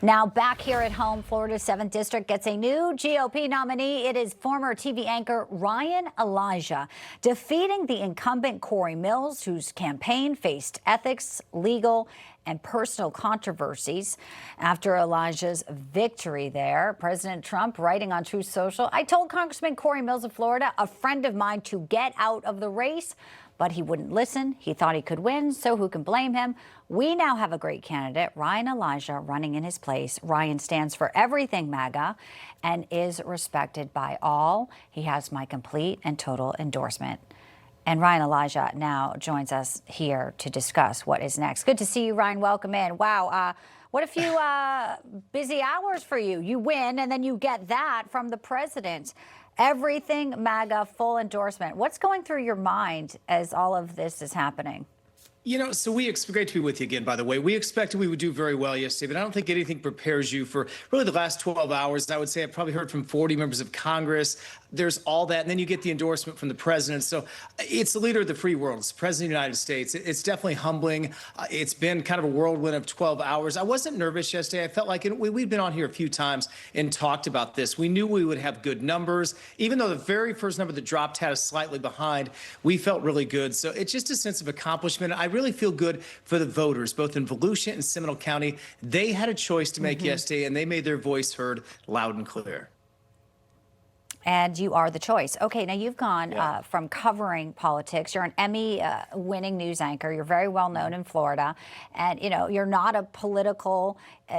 Now back here at home, Florida's 7th District gets a new GOP nominee. It is former TV anchor Ryan Elijah, defeating the incumbent Corey Mills, whose campaign faced ethics, legal, and personal controversies. After Elijah's victory there, President Trump writing on Truth Social, "I told Congressman Corey Mills of Florida, a friend of mine, to get out of the race, but he wouldn't listen. He thought he could win, so who can blame him? We now have a great candidate, Ryan Elijah, running in his place. Ryan stands for everything MAGA and is respected by all. He has my complete and total endorsement." And Ryan Elijah now joins us here to discuss what is next. Good to see you, Ryan. Welcome in. Wow. What a few busy hours for you. You win, and then you get that from the president. Everything MAGA, full endorsement. What's going through your mind as all of this is happening? So great to be with you again, by the way. We expected we would do very well yesterday, but I don't think anything prepares you for really the last 12 hours. I would say I've probably heard from 40 members of Congress. There's all that, and then you get the endorsement from the president. So it's the leader of the free world. It's the president of the United States. It's definitely humbling. It's been kind of a whirlwind of 12 hours. I wasn't nervous yesterday. I felt like we'd been on here a few times and talked about this. We knew we would have good numbers. Even though the very first number that dropped had us slightly behind, we felt really good. So it's just a sense of accomplishment. I really feel good for the voters, both in Volusia and Seminole County. They had a choice to make yesterday, and they made their voice heard loud and clear. And you are the choice. Okay, now you've gone from covering politics. You're an Emmy-winning news anchor. You're very well known in Florida. And, you're not a political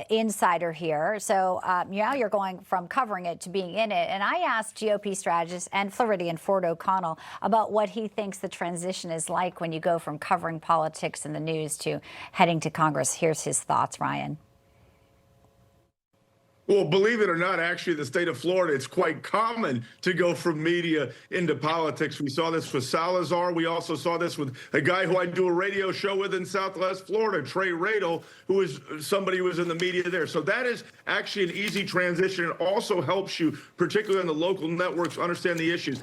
insider here. So now you're going from covering it to being in it. And I asked GOP strategist and Floridian Ford O'Connell about what he thinks the transition is like when you go from covering politics in the news to heading to Congress. Here's his thoughts, Ryan. Well, believe it or not, actually, in the state of Florida, it's quite common to go from media into politics. We saw this with Salazar. We also saw this with a guy who I do a radio show with in Southwest Florida, Trey Radel, who is somebody who was in the media there. So that is actually an easy transition. It also helps you, particularly on the local networks, understand the issues.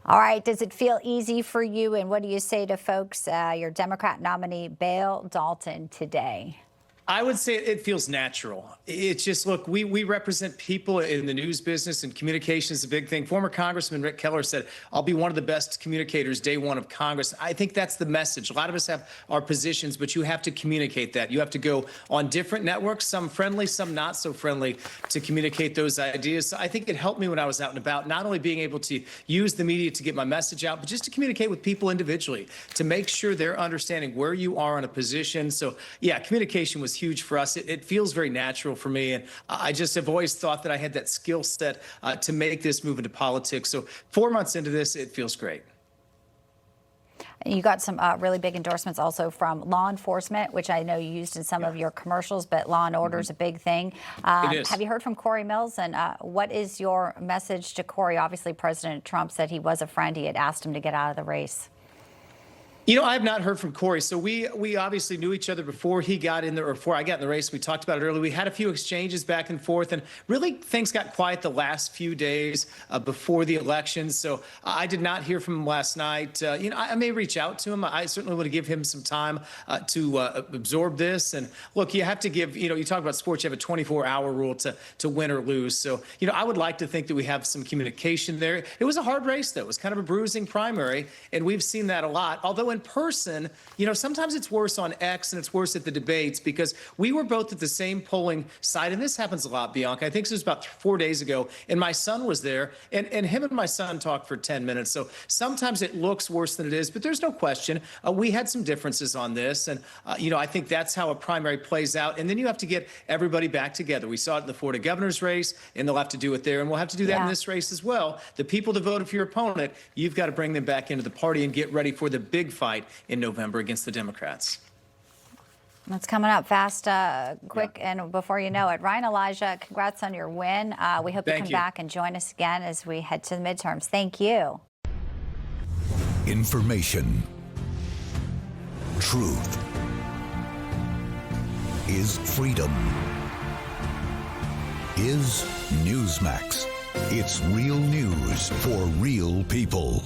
All right. Does it feel easy for you? And what do you say to folks, your Democrat nominee, Bale Dalton, today? I would say it feels natural. It's just, look, we represent people in the news business, and communication is a big thing. Former Congressman Rick Keller said, "I'll be one of the best communicators day one of Congress." I think that's the message. A lot of us have our positions, but you have to communicate that. You have to go on different networks, some friendly, some not so friendly, to communicate those ideas. So I think it helped me when I was out and about, not only being able to use the media to get my message out, but just to communicate with people individually, to make sure they're understanding where you are in a position. So yeah, communication was huge for us. It feels very natural for me. And I just have always thought that I had that skill set to make this move into politics. So 4 months into this, it feels great. You got some really big endorsements also from law enforcement, which I know you used in some of your commercials, but law and order is a big thing. It is. Have you heard from Corey Mills? And what is your message to Corey? Obviously, President Trump said he was a friend. He had asked him to get out of the race. I have not heard from Corey. So we obviously knew each other before he got in there, or before I got in the race. We talked about it earlier. We had a few exchanges back and forth, and really things got quiet the last few days before the election. So I did not hear from him last night. I may reach out to him. I certainly want to give him some time to absorb this. And look, you have to give, you talk about sports, you have a 24-hour rule to win or lose. So, I would like to think that we have some communication there. It was a hard race, though. It was kind of a bruising primary, and we've seen that a lot. Although in person, sometimes it's worse on X and it's worse at the debates, because we were both at the same polling site. And this happens a lot, Bianca. I think this was about 4 days ago, and my son was there, and him and my son talked for 10 minutes. So sometimes it looks worse than it is, but there's no question. We had some differences on this. And, I think that's how a primary plays out. And then you have to get everybody back together. We saw it in the Florida governor's race, and they'll have to do it there. And we'll have to do that in this race as well. The people that voted for your opponent, you've got to bring them back into the party and get ready for the big fight in November against the Democrats. That's coming up fast, quick, and before you know it. Ryan Elijah, congrats on your win. We hope you come back and join us again as we head to the midterms. Thank you. Information. Truth is freedom. Is Newsmax. It's real news for real people.